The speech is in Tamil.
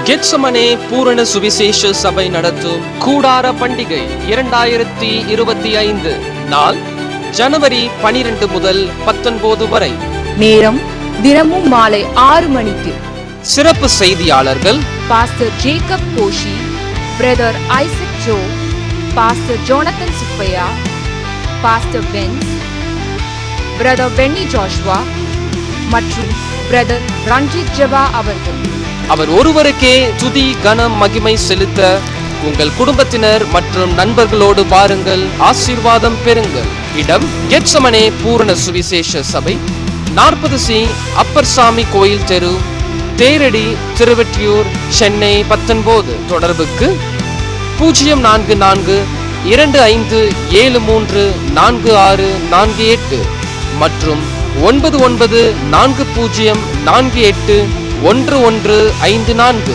கெத்சமனே பூரண சுவிசேஷ சபை நடத்தும் கூடார பண்டிகை 2025 நாள் ஜனவரி 12 முதல் 19 வரை. நேரம் தினமும் மாலை 6 மணிக்கு. சிறப்பு செய்தியாளர்கள் pastor Jacob Koshy, brother Isaac Joe, pastor Jonathan Subbiah, pastor Bens, brother Benny Joshua மற்றும் பிரதர் ரஞ்சித் ஜபா அவர்கள். அவர் ஒருவருக்கே துதி கனம் மகிமை செலுத்த உங்கள் குடும்பத்தினர் மற்றும் நண்பர்களோடு வாருங்கள், ஆசீர்வாதம் பெறுங்கள். இடம் கெத்சமனே பூரண சுவிசேஷ சபை, 40C அப்பர் சாமி கோயில் தெரு, தேரடி, திருவெற்றியூர், சென்னை 19. தொடர்புக்கு 044 2573 4648 மற்றும் 994048 1154.